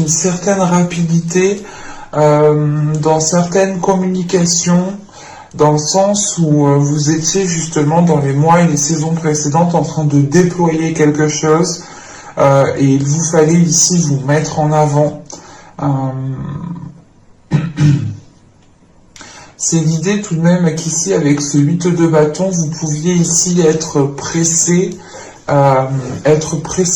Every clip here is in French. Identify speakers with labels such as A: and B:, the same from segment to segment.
A: une certaine rapidité, dans certaines communications, dans le sens où vous étiez justement dans les mois et les saisons précédentes en train de déployer quelque chose, et il vous fallait ici vous mettre en avant. C'est l'idée tout de même qu'ici, avec ce 8 de bâton, vous pouviez ici être pressé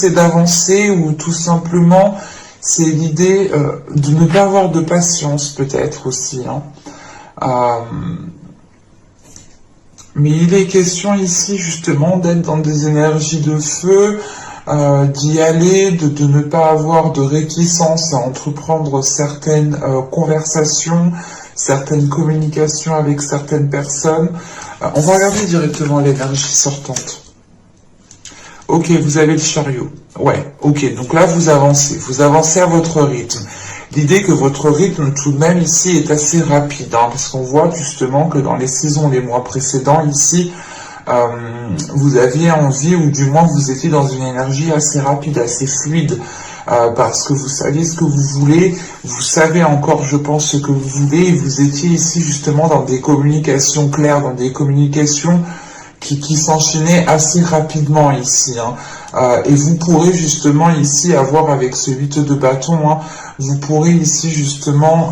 A: d'avancer, ou tout simplement, c'est l'idée de ne pas avoir de patience peut-être aussi. Mais il est question ici justement d'être dans des énergies de feu, d'y aller, de ne pas avoir de réticence à entreprendre certaines conversations, certaines communications avec certaines personnes. On va regarder directement l'énergie sortante. Ok, vous avez le chariot. Ouais, ok, donc là vous avancez à votre rythme. L'idée que votre rythme tout de même ici est assez rapide, parce qu'on voit justement que dans les saisons, les mois précédents ici, vous aviez envie, ou du moins vous étiez dans une énergie assez rapide, assez fluide, parce que vous saviez ce que vous voulez, vous savez encore, je pense, ce que vous voulez, et vous étiez ici justement dans des communications claires, dans des communications qui s'enchaînaient assez rapidement ici. Et vous pourrez justement ici avoir, avec ce 8 de bâton, vous pourrez ici justement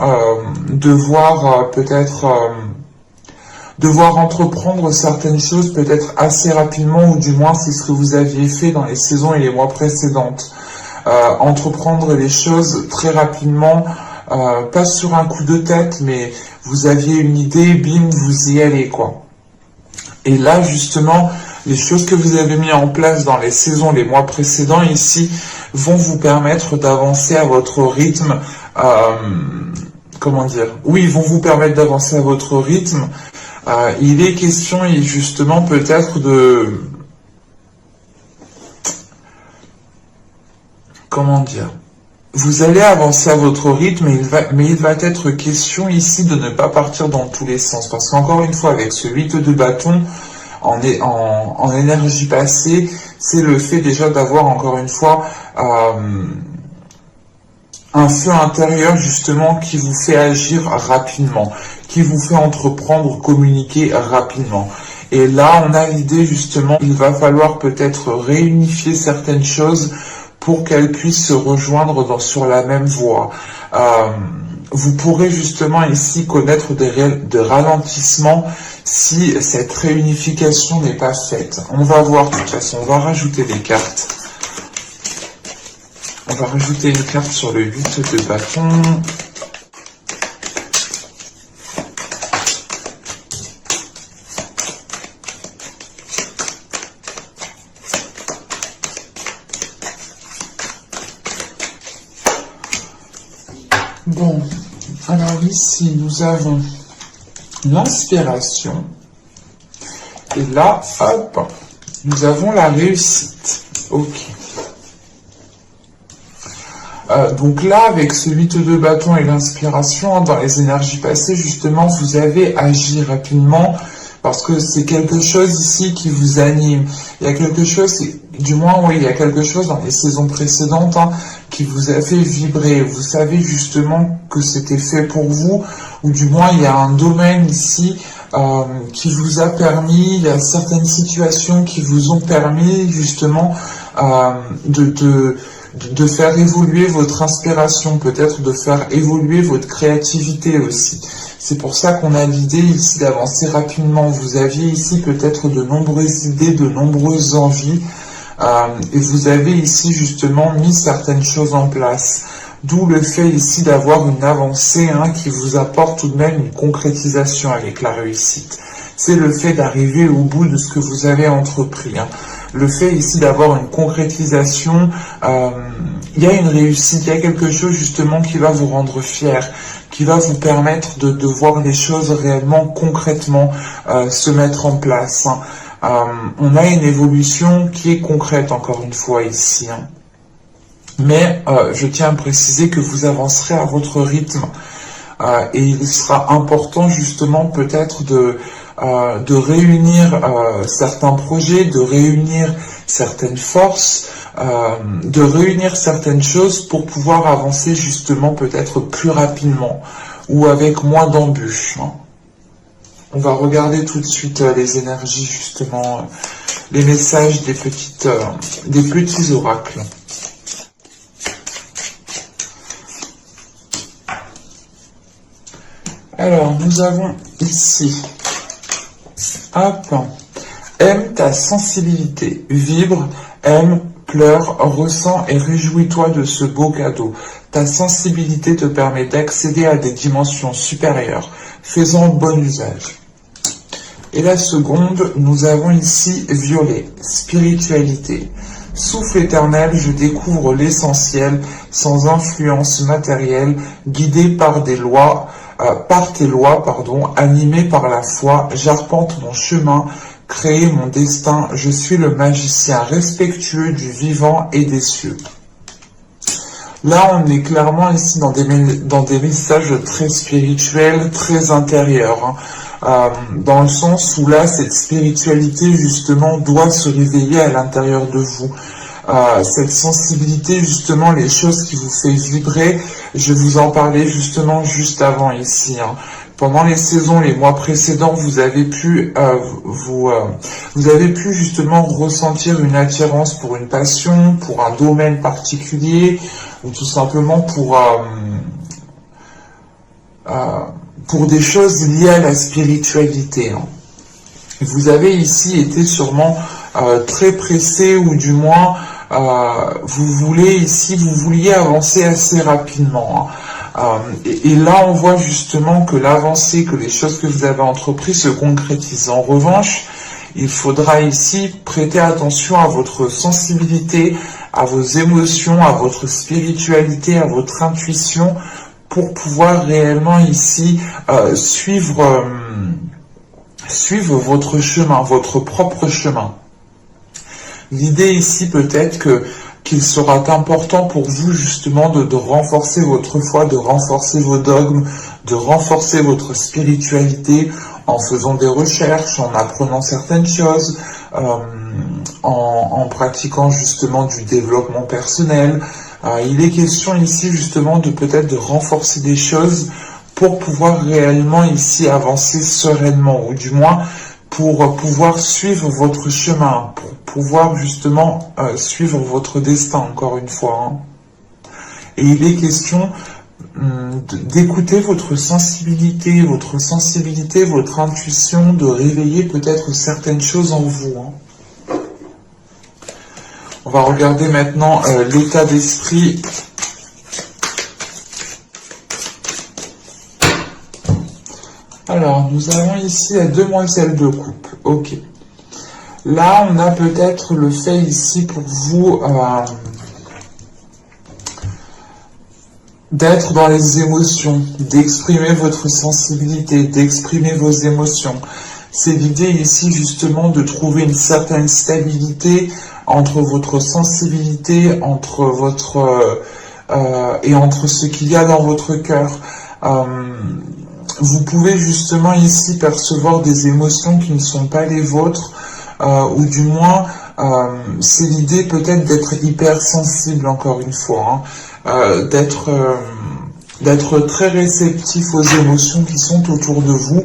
A: devoir entreprendre certaines choses peut-être assez rapidement, ou du moins c'est ce que vous aviez fait dans les saisons et les mois précédentes. Entreprendre les choses très rapidement, pas sur un coup de tête, mais vous aviez une idée, bim, vous y allez, quoi. Et là, justement, les choses que vous avez mis en place dans les saisons, les mois précédents ici, vont vous permettre d'avancer à votre rythme. Comment dire? Oui, ils vont vous permettre d'avancer à votre rythme. Il est question, justement, peut-être de... Comment dire? Vous allez avancer à votre rythme, mais il va être question ici de ne pas partir dans tous les sens. Parce qu'encore une fois, avec ce 8 de bâton, en énergie passée, c'est le fait déjà d'avoir, encore une fois, un feu intérieur justement qui vous fait agir rapidement, qui vous fait entreprendre, communiquer rapidement. Et là, on a l'idée justement, il va falloir peut-être réunifier certaines choses pour qu'elles puissent se rejoindre sur la même voie. Vous pourrez justement ici connaître des ralentissements si cette réunification n'est pas faite. On va voir de toute façon, on va rajouter des cartes. On va rajouter une carte sur le 8 de bâton. Bon, alors ici, nous avons l'inspiration. Et là, hop, nous avons la réussite. Ok. Donc là, avec ce 8 de bâton et l'inspiration, dans les énergies passées, justement, vous avez agi rapidement, parce que c'est quelque chose ici qui vous anime. Il y a quelque chose, du moins, oui, il y a quelque chose dans les saisons précédentes qui vous a fait vibrer. Vous savez justement que c'était fait pour vous, ou du moins, il y a un domaine ici qui vous a permis, il y a certaines situations qui vous ont permis justement de faire évoluer votre inspiration, peut-être de faire évoluer votre créativité aussi. C'est pour ça qu'on a l'idée ici d'avancer rapidement. Vous aviez ici peut-être de nombreuses idées, de nombreuses envies, et vous avez ici justement mis certaines choses en place. D'où le fait ici d'avoir une avancée qui vous apporte tout de même une concrétisation avec la réussite. C'est le fait d'arriver au bout de ce que vous avez entrepris. Le fait ici d'avoir une concrétisation, il y a une réussite, il y a quelque chose justement qui va vous rendre fier, qui va vous permettre de voir les choses réellement, concrètement se mettre en place. On a une évolution qui est concrète, encore une fois, ici. Mais je tiens à préciser que vous avancerez à votre rythme. Et il sera important justement peut-être de réunir certains projets, de réunir certaines forces de réunir certaines choses pour pouvoir avancer justement peut-être plus rapidement ou avec moins d'embûches. On va regarder tout de suite les énergies justement, les messages des petits oracles. Alors, nous avons ici, hop, aime ta sensibilité, vibre, aime, pleure, ressens et réjouis-toi de ce beau cadeau. Ta sensibilité te permet d'accéder à des dimensions supérieures. Fais-en bon usage. Et la seconde, nous avons ici violet, spiritualité. Souffle éternel, je découvre l'essentiel, sans influence matérielle, guidé par tes lois, animé par la foi, j'arpente mon chemin, créer mon destin, je suis le magicien respectueux du vivant et des cieux. Là, on est clairement ici dans des messages très spirituels, très intérieurs, dans le sens où là, cette spiritualité, justement, doit se réveiller à l'intérieur de vous. Cette sensibilité, justement, les choses qui vous fait vibrer, je vous en parlais justement juste avant ici. Pendant les saisons, les mois précédents, vous avez pu justement ressentir une attirance pour une passion, pour un domaine particulier, ou tout simplement pour des choses liées à la spiritualité. Vous avez ici été sûrement très pressé, ou du moins vous vouliez avancer assez rapidement. Et là, on voit justement que l'avancée, que les choses que vous avez entreprises se concrétisent. En revanche, il faudra ici prêter attention à votre sensibilité, à vos émotions, à votre spiritualité, à votre intuition, pour pouvoir réellement ici suivre votre chemin, votre propre chemin. L'idée ici peut-être qu'il sera important pour vous justement de renforcer votre foi, de renforcer vos dogmes, de renforcer votre spiritualité en faisant des recherches, en apprenant certaines choses, en pratiquant justement du développement personnel. Il est question ici justement de renforcer des choses pour pouvoir réellement ici avancer sereinement, ou du moins pour pouvoir suivre votre chemin, pour pouvoir justement suivre votre destin, encore une fois. Et il est question d'écouter votre sensibilité, votre intuition, de réveiller peut-être certaines choses en vous. On va regarder maintenant l'état d'esprit. Alors, nous avons ici la demoiselle de coupe. Ok. Là, on a peut-être le fait ici pour vous d'être dans les émotions, d'exprimer votre sensibilité, d'exprimer vos émotions. C'est l'idée ici justement de trouver une certaine stabilité entre votre sensibilité, et entre ce qu'il y a dans votre cœur. Vous pouvez justement ici percevoir des émotions qui ne sont pas les vôtres, ou du moins c'est l'idée peut-être d'être hypersensible, encore une fois, d'être très réceptif aux émotions qui sont autour de vous.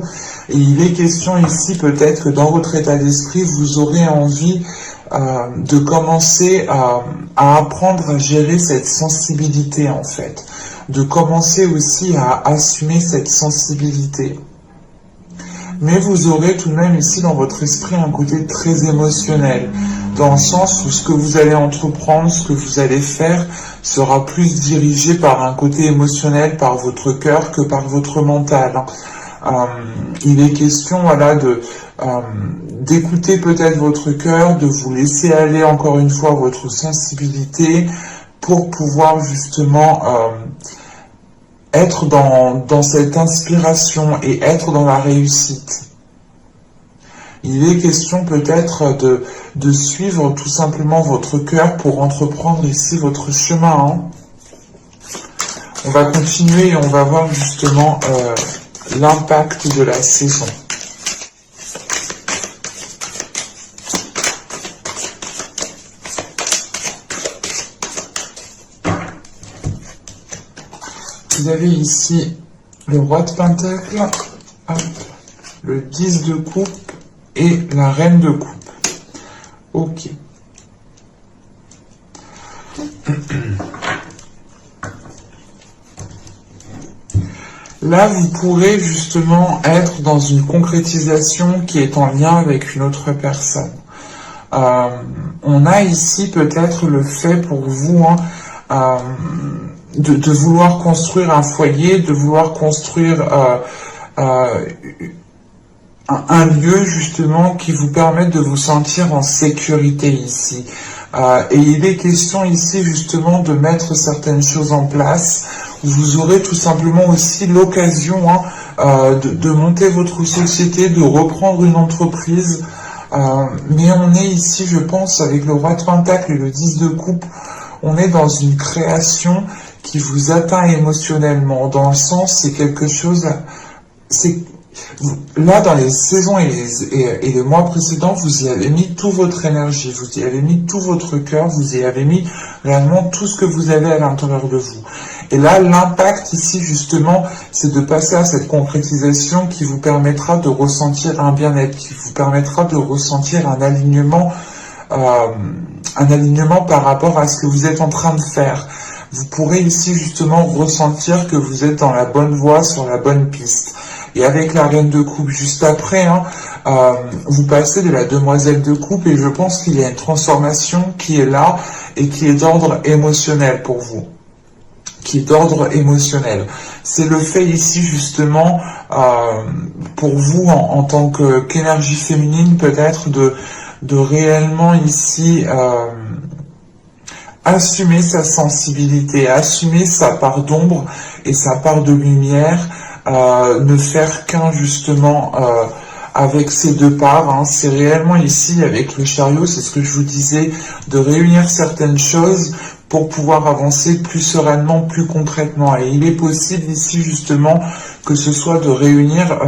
A: Et il est question ici peut-être que dans votre état d'esprit, vous aurez envie de commencer à apprendre à gérer cette sensibilité en fait, de commencer aussi à assumer cette sensibilité. Mais vous aurez tout de même ici dans votre esprit un côté très émotionnel, dans le sens où ce que vous allez entreprendre, ce que vous allez faire, sera plus dirigé par un côté émotionnel, par votre cœur, que par votre mental. Il est question d'écouter peut-être votre cœur, de vous laisser aller encore une fois votre sensibilité pour pouvoir justement être dans cette inspiration et être dans la réussite. Il est question peut-être de suivre tout simplement votre cœur pour entreprendre ici votre chemin. On va continuer et on va voir justement l'impact de la saison. vous avez ici le roi de Pentacle, hop, le 10 de coupe et la reine de coupe. Ok. Là, vous pourrez justement être dans une concrétisation qui est en lien avec une autre personne. On a ici peut-être le fait pour vous de vouloir construire un foyer, de vouloir construire un lieu justement qui vous permette de vous sentir en sécurité ici. Et il est question ici justement de mettre certaines choses en place. Vous aurez tout simplement aussi l'occasion de monter votre société, de reprendre une entreprise. Mais on est ici, je pense, avec le roi de Pentacle et le 10 de coupe, on est dans une création qui vous atteint émotionnellement. Dans le sens, c'est quelque chose... Là, dans les saisons et les mois précédents, vous y avez mis toute votre énergie, vous y avez mis tout votre cœur, vous y avez mis réellement tout ce que vous avez à l'intérieur de vous. Et là, l'impact ici, justement, c'est de passer à cette concrétisation qui vous permettra de ressentir un bien-être, qui vous permettra de ressentir un alignement par rapport à ce que vous êtes en train de faire. Vous pourrez ici, justement, ressentir que vous êtes dans la bonne voie, sur la bonne piste. Et avec la reine de coupe juste après, vous passez de la demoiselle de coupe et je pense qu'il y a une transformation qui est là et qui est d'ordre émotionnel pour vous. Qui est d'ordre émotionnel. C'est le fait ici justement pour vous en tant qu'énergie féminine peut-être de réellement ici assumer sa sensibilité, assumer sa part d'ombre et sa part de lumière. Ne faire qu'un justement avec ces deux parts. C'est réellement ici avec le chariot, c'est ce que je vous disais, de réunir certaines choses pour pouvoir avancer plus sereinement, plus concrètement. Et il est possible ici justement que ce soit de réunir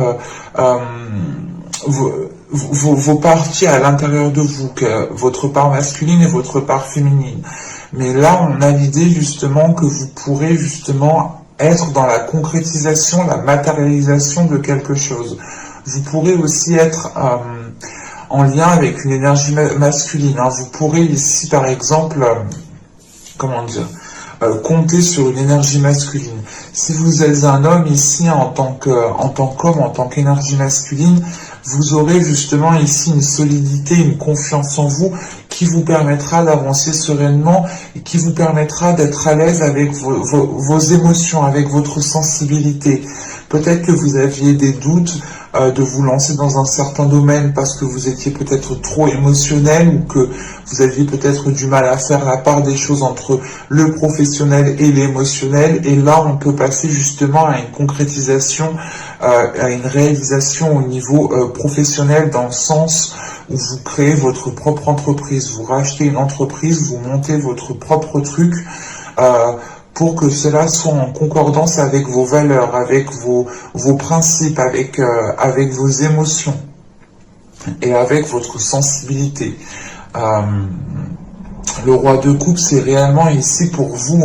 A: vos parties à l'intérieur de vous, que votre part masculine et votre part féminine. Mais là, on a l'idée justement que vous pourrez justement être dans la concrétisation, la matérialisation de quelque chose. Vous pourrez aussi être en lien avec une énergie masculine. Vous pourrez ici, par exemple, compter sur une énergie masculine. Si vous êtes un homme ici en tant qu'homme, en tant qu'énergie masculine, vous aurez justement ici une solidité, une confiance en vous qui vous permettra d'avancer sereinement et qui vous permettra d'être à l'aise avec vos émotions, avec votre sensibilité. Peut-être que vous aviez des doutes de vous lancer dans un certain domaine parce que vous étiez peut-être trop émotionnel ou que vous aviez peut-être du mal à faire la part des choses entre le professionnel et l'émotionnel. Et là, on peut passer justement à une concrétisation, à une réalisation au niveau professionnel dans le sens où vous créez votre propre entreprise, vous rachetez une entreprise, vous montez votre propre truc pour que cela soit en concordance avec vos valeurs, avec vos principes, avec vos émotions et avec votre sensibilité. Le roi de coupe, c'est réellement ici pour vous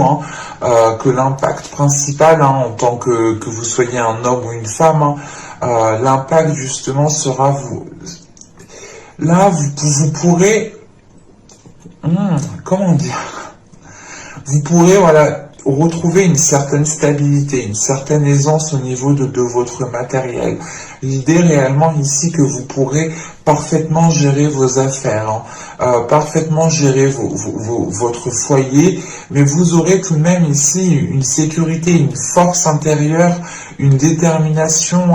A: que l'impact principal, en tant que vous soyez un homme ou une femme, l'impact justement sera vous. Là, vous pourrez, comment dire, vous pourrez, voilà, retrouver une certaine stabilité, une certaine aisance au niveau de votre matériel. L'idée réellement ici que vous pourrez parfaitement gérer vos affaires, parfaitement gérer votre foyer, mais vous aurez tout de même ici une sécurité, une force intérieure, une détermination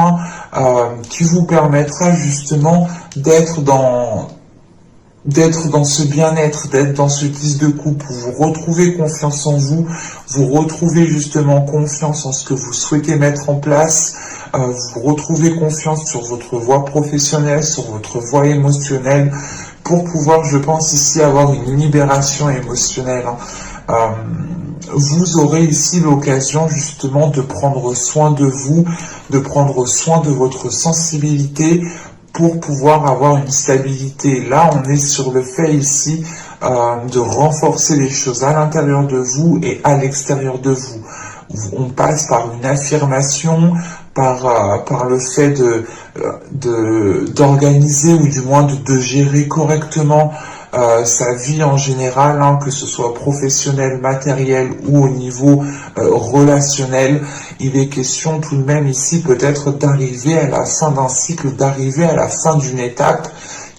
A: qui vous permettra justement d'être dans ce bien-être, d'être dans ce 10 de coupe, où vous retrouvez confiance en vous, vous retrouvez justement confiance en ce que vous souhaitez mettre en place, vous retrouvez confiance sur votre voie professionnelle, sur votre voie émotionnelle, pour pouvoir, je pense ici, avoir une libération émotionnelle. Vous aurez ici l'occasion justement de prendre soin de vous, de prendre soin de votre sensibilité, pour pouvoir avoir une stabilité. Là, on est sur le fait ici de renforcer les choses à l'intérieur de vous et à l'extérieur de vous. on passe par une affirmation, par le fait d'organiser ou du moins de gérer correctement sa vie en général, hein, que ce soit professionnel, matériel ou au niveau relationnel. Il est question tout de même ici peut-être d'arriver à la fin d'un cycle, d'arriver à la fin d'une étape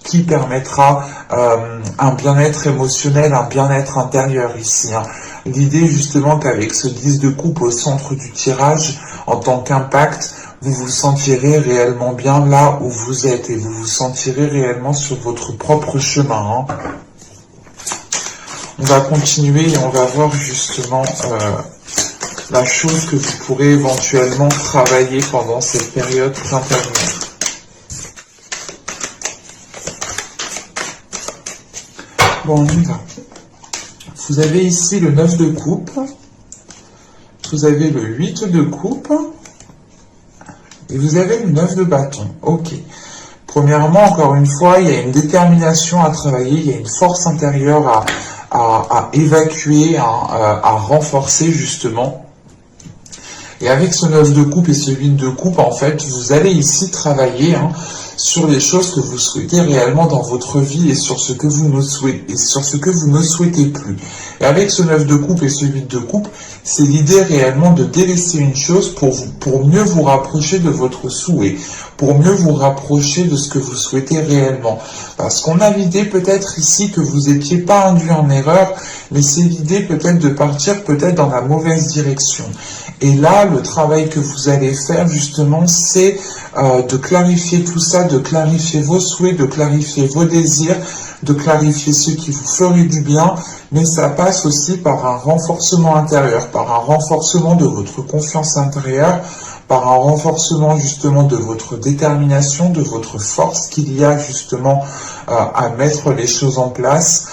A: qui permettra un bien-être émotionnel, un bien-être intérieur ici, hein. L'idée justement qu'avec ce 10 de coupe au centre du tirage, en tant qu'impact, vous vous sentirez réellement bien là où vous êtes et vous vous sentirez réellement sur votre propre chemin, hein. On va continuer et on va voir justement la chose que vous pourrez éventuellement travailler pendant cette période printanière. Bon, on y va. Vous avez ici le 9 de coupe, vous avez le 8 de coupe, et vous avez le 9 de bâton. Ok. Premièrement, encore une fois, il y a une détermination à travailler, il y a une force intérieure à évacuer, à renforcer justement. Et avec ce 9 de coupe et ce 8 de coupe, en fait, vous allez ici travailler, hein, sur les choses que vous souhaitez réellement dans votre vie et sur ce que vous ne souhaitez plus. Et avec ce 9 de coupe et ce 8 de coupe, c'est l'idée réellement de délaisser une chose pour mieux vous rapprocher de votre souhait, pour mieux vous rapprocher de ce que vous souhaitez réellement. Parce qu'on a l'idée peut-être ici que vous n'étiez pas induit en erreur, mais c'est l'idée peut-être de partir peut-être dans la mauvaise direction. Et là, le travail que vous allez faire justement, c'est de clarifier tout ça, de clarifier vos souhaits, de clarifier vos désirs, de clarifier ce qui vous ferait du bien, mais ça passe aussi par un renforcement intérieur, par un renforcement de votre confiance intérieure, par un renforcement justement de votre détermination, de votre force qu'il y a justement à mettre les choses en place.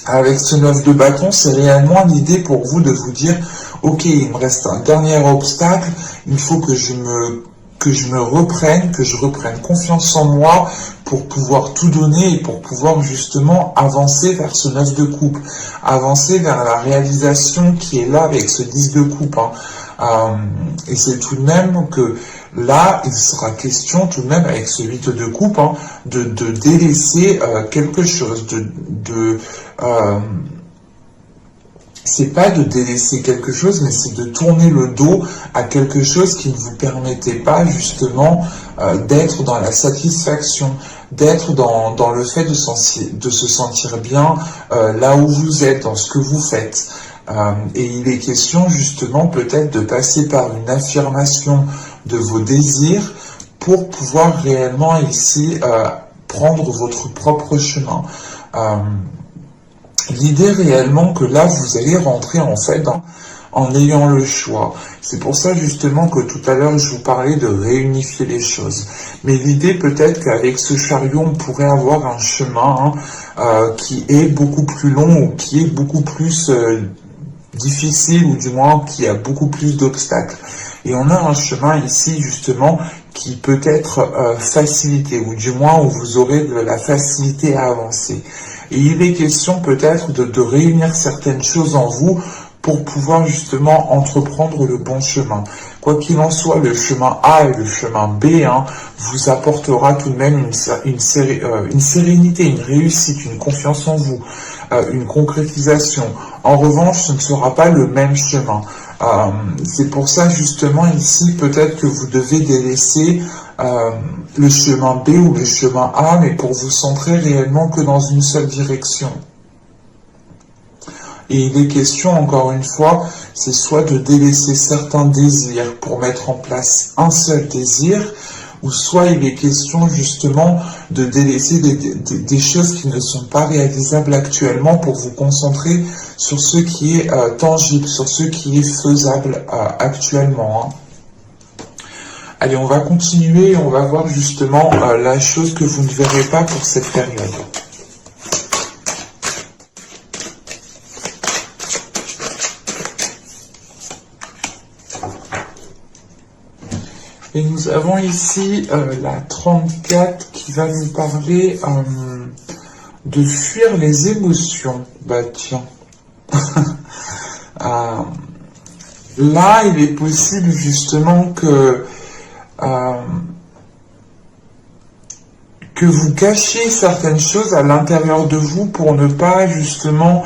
A: Avec ce 9 de bâton, c'est réellement l'idée pour vous de vous dire, ok, il me reste un dernier obstacle, il faut que je me reprenne, que je reprenne confiance en moi pour pouvoir tout donner et pour pouvoir justement avancer vers ce 9 de coupe, avancer vers la réalisation qui est là avec ce 10 de coupe, hein. Et c'est tout de même que là, il sera question tout de même avec ce 8 de coupe, hein, de délaisser quelque chose, c'est pas de délaisser quelque chose, mais c'est de tourner le dos à quelque chose qui ne vous permettait pas justement d'être dans la satisfaction, d'être dans le fait de se sentir bien là où vous êtes, dans ce que vous faites. Et il est question justement peut-être de passer par une affirmation de vos désirs pour pouvoir réellement ici prendre votre propre chemin. L'idée réellement que là vous allez rentrer en fait en ayant le choix. C'est pour ça justement que tout à l'heure je vous parlais de réunifier les choses. Mais l'idée peut-être qu'avec ce chariot on pourrait avoir un chemin qui est beaucoup plus long ou qui est beaucoup plus difficile ou du moins qui a beaucoup plus d'obstacles. Et on a un chemin ici justement qui peut être facilité ou du moins où vous aurez de la facilité à avancer. Et il est question peut-être de réunir certaines choses en vous pour pouvoir justement entreprendre le bon chemin. Quoi qu'il en soit, le chemin A et le chemin B vous apportera tout de même une sérénité, une réussite, une confiance en vous, une concrétisation. En revanche, ce ne sera pas le même chemin. C'est pour ça justement ici, peut-être que vous devez délaisser le chemin B ou le chemin A, mais pour vous centrer réellement que dans une seule direction. Et il est question, encore une fois, c'est soit de délaisser certains désirs pour mettre en place un seul désir, ou soit il est question justement de délaisser des choses qui ne sont pas réalisables actuellement pour vous concentrer sur ce qui est tangible, sur ce qui est faisable actuellement. Allez, on va continuer, on va voir justement la chose que vous ne verrez pas pour cette période. Et nous avons ici la 34 qui va nous parler de fuir les émotions. Bah tiens. là, il est possible justement que vous cachiez certaines choses à l'intérieur de vous pour ne pas justement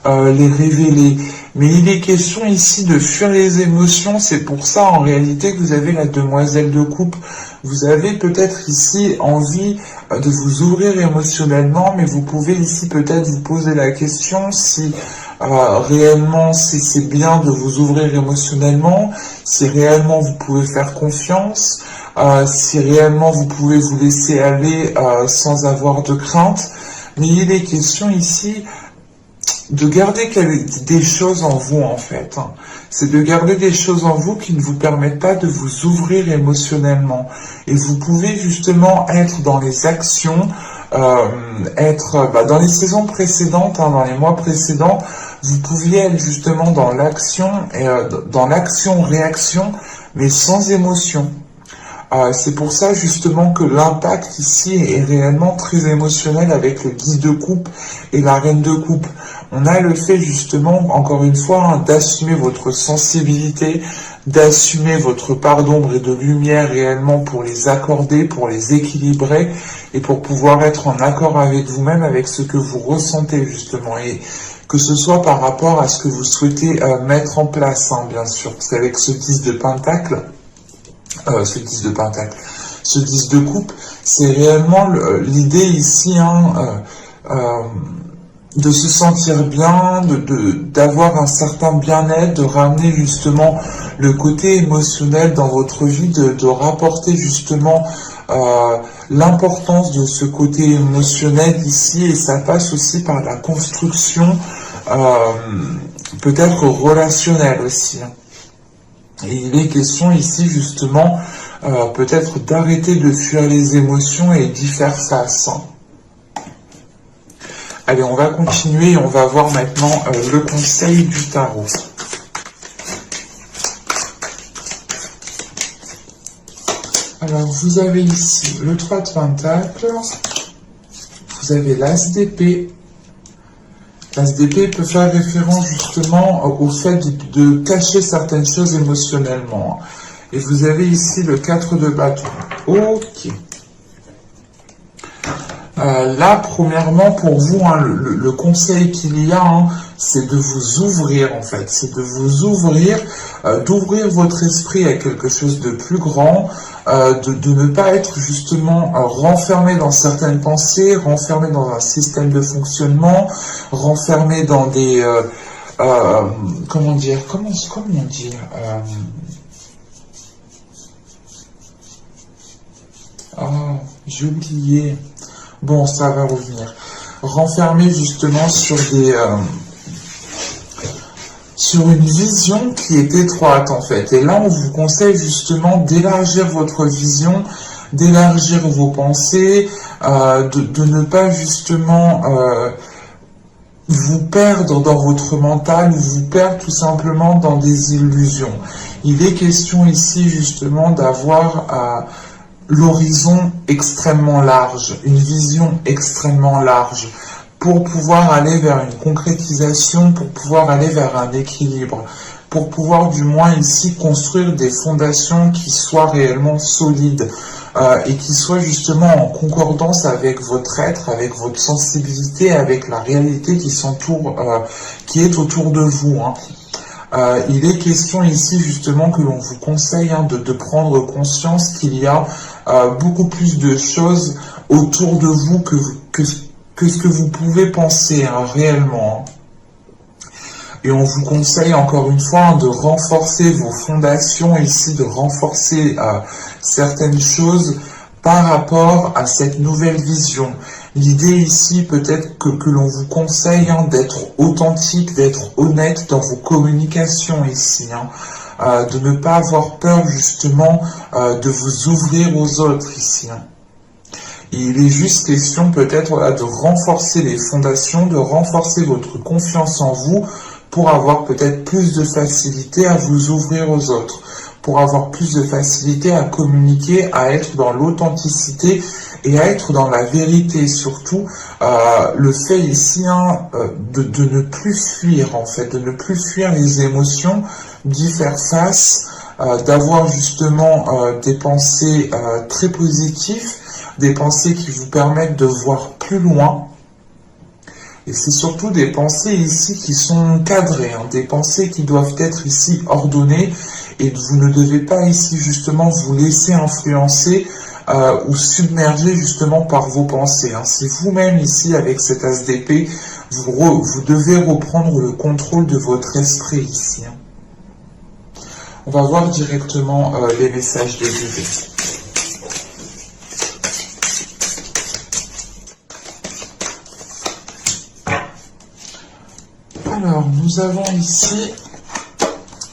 A: les révéler. Mais il est question ici de fuir les émotions, c'est pour ça en réalité que vous avez la demoiselle de coupe. Vous avez peut-être ici envie de vous ouvrir émotionnellement, mais vous pouvez ici peut-être vous poser la question si réellement c'est bien de vous ouvrir émotionnellement, si réellement vous pouvez faire confiance, si réellement vous pouvez vous laisser aller sans avoir de crainte. Mais il est question ici de garder des choses en vous en fait. C'est de garder des choses en vous qui ne vous permettent pas de vous ouvrir émotionnellement. Et vous pouvez justement être dans les actions, dans les saisons précédentes, dans les mois précédents, vous pouviez être justement dans l'action, dans l'action-réaction, mais sans émotion. C'est pour ça justement que l'impact ici est réellement très émotionnel avec le 10 de coupe et la reine de coupe. On a le fait justement, encore une fois, d'assumer votre sensibilité, d'assumer votre part d'ombre et de lumière réellement pour les accorder, pour les équilibrer et pour pouvoir être en accord avec vous-même, avec ce que vous ressentez justement. Et que ce soit par rapport à ce que vous souhaitez mettre en place, bien sûr. Parce qu'avec ce 10 de pentacle, ce 10 de coupe, c'est réellement l'idée ici de se sentir bien, d'avoir un certain bien-être, de ramener justement le côté émotionnel dans votre vie, de rapporter justement l'importance de ce côté émotionnel ici, et ça passe aussi par la construction peut-être relationnelle aussi. Et il est question ici justement peut-être d'arrêter de fuir les émotions et d'y faire face. Allez, on va continuer et on va voir maintenant le conseil du tarot. Alors, vous avez ici le 3 de Pentacle, vous avez l'As d'épée. L'As d'épée peut faire référence justement au fait de cacher certaines choses émotionnellement. Et vous avez ici le 4 de bâton. Ok. Là, premièrement, pour vous, le conseil qu'il y a, c'est de vous ouvrir, en fait. C'est de vous ouvrir, d'ouvrir votre esprit à quelque chose de plus grand, de ne pas être justement renfermé dans certaines pensées, renfermé dans un système de fonctionnement, renfermé dans des... comment dire, j'ai oublié. Bon, ça va revenir. Renfermé justement sur sur une vision qui est étroite en fait. Et là, on vous conseille justement d'élargir votre vision, d'élargir vos pensées, de ne pas justement vous perdre dans votre mental, ou vous perdre tout simplement dans des illusions. Il est question ici justement d'avoir l'horizon extrêmement large, une vision extrêmement large, pour pouvoir aller vers une concrétisation, pour pouvoir aller vers un équilibre, pour pouvoir du moins ici construire des fondations qui soient réellement solides et qui soient justement en concordance avec votre être, avec votre sensibilité, avec la réalité qui est autour de vous. Il est question ici justement que l'on vous conseille de prendre conscience qu'il y a beaucoup plus de choses autour de vous que ce que vous pouvez penser réellement. Et on vous conseille encore une fois de renforcer vos fondations ici, de renforcer certaines choses par rapport à cette nouvelle vision. L'idée ici peut-être que l'on vous conseille d'être authentique, d'être honnête dans vos communications ici, de ne pas avoir peur justement de vous ouvrir aux autres ici. Il est juste question peut-être de renforcer les fondations, de renforcer votre confiance en vous pour avoir peut-être plus de facilité à vous ouvrir aux autres, pour avoir plus de facilité à communiquer, à être dans l'authenticité et à être dans la vérité. Surtout, le fait ici de ne plus fuir, en fait, de ne plus fuir les émotions, d'y faire face, d'avoir justement des pensées très positives, des pensées qui vous permettent de voir plus loin. Et c'est surtout des pensées ici qui sont cadrées, des pensées qui doivent être ici ordonnées, et vous ne devez pas ici justement vous laisser influencer ou submerger justement par vos pensées. C'est vous-même ici avec cet as d'épée, vous devez reprendre le contrôle de votre esprit ici. On va voir directement les messages des guides. Alors, nous avons ici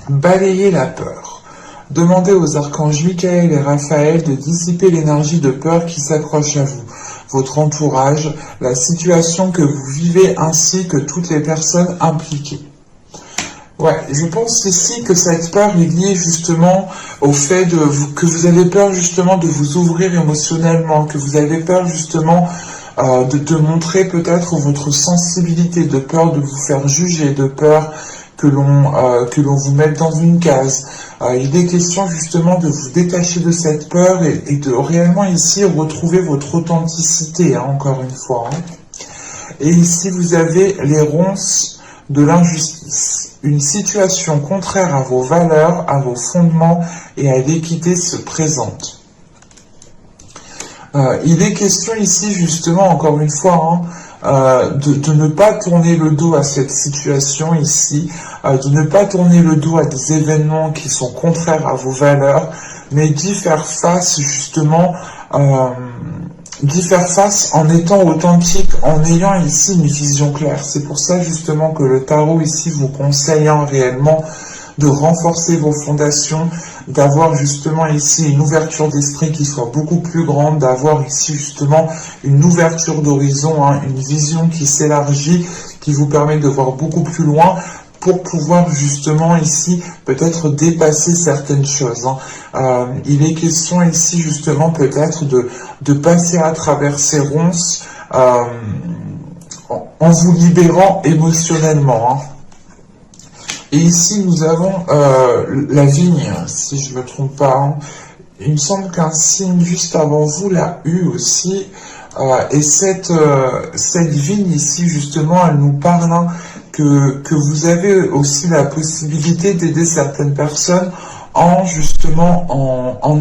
A: balayer la peur. Demandez aux archanges Michael et Raphaël de dissiper l'énergie de peur qui s'accroche à vous, votre entourage, la situation que vous vivez ainsi que toutes les personnes impliquées. Ouais, je pense ici que cette peur est liée justement au fait que vous avez peur justement de vous ouvrir émotionnellement, que vous avez peur justement de montrer peut-être votre sensibilité, de peur de vous faire juger, de peur que l'on vous mette dans une case. Il est question justement de vous détacher de cette peur et de réellement ici retrouver votre authenticité, encore une fois. Et ici vous avez les ronces de l'injustice. Une situation contraire à vos valeurs, à vos fondements et à l'équité se présente. Il est question ici justement, encore une fois, de ne pas tourner le dos à cette situation ici, de ne pas tourner le dos à des événements qui sont contraires à vos valeurs, mais d'y faire face justement, d'y faire face en étant authentique, en ayant ici une vision claire. C'est pour ça justement que le tarot ici vous conseille réellement de renforcer vos fondations, d'avoir justement ici une ouverture d'esprit qui soit beaucoup plus grande, d'avoir ici justement une ouverture d'horizon, une vision qui s'élargit, qui vous permet de voir beaucoup plus loin pour pouvoir justement ici peut-être dépasser certaines choses. Il est question ici justement peut-être de passer à travers ces ronces en vous libérant émotionnellement. Et ici, nous avons la vigne, si je ne me trompe pas. Il me semble qu'un signe juste avant vous l'a eu aussi. Et cette vigne ici, justement, elle nous parle que vous avez aussi la possibilité d'aider certaines personnes en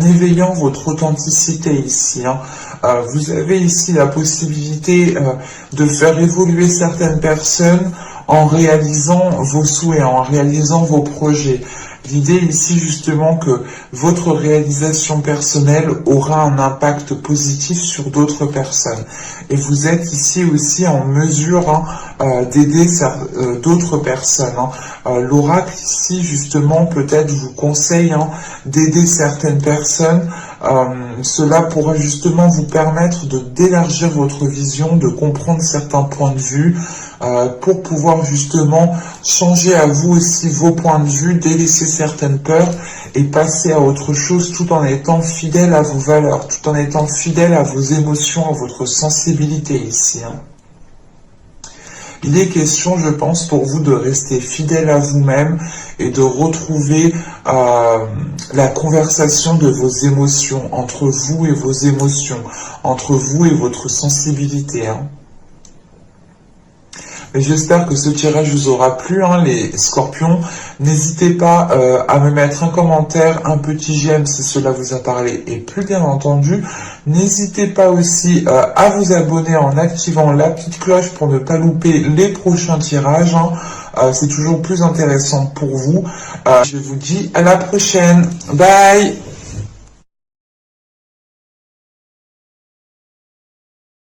A: éveillant votre authenticité ici. Vous avez ici la possibilité de faire évoluer certaines personnes en réalisant vos souhaits, en réalisant vos projets. L'idée ici justement que votre réalisation personnelle aura un impact positif sur d'autres personnes. Et vous êtes ici aussi en mesure d'aider d'autres personnes. L'oracle ici justement peut-être vous conseille d'aider certaines personnes. Cela pourra justement vous permettre d'élargir votre vision, de comprendre certains points de vue, pour pouvoir justement changer à vous aussi vos points de vue, délaisser certaines peurs et passer à autre chose tout en étant fidèle à vos valeurs, tout en étant fidèle à vos émotions, à votre sensibilité ici. Il est question, je pense, pour vous de rester fidèle à vous-même et de retrouver la conversation de vos émotions, entre vous et vos émotions, entre vous et votre sensibilité. Et j'espère que ce tirage vous aura plu, les scorpions. N'hésitez pas à me mettre un commentaire, un petit j'aime si cela vous a parlé. Et plus bien entendu, n'hésitez pas aussi à vous abonner en activant la petite cloche pour ne pas louper les prochains tirages. C'est toujours plus intéressant pour vous. Je vous dis à la prochaine. Bye!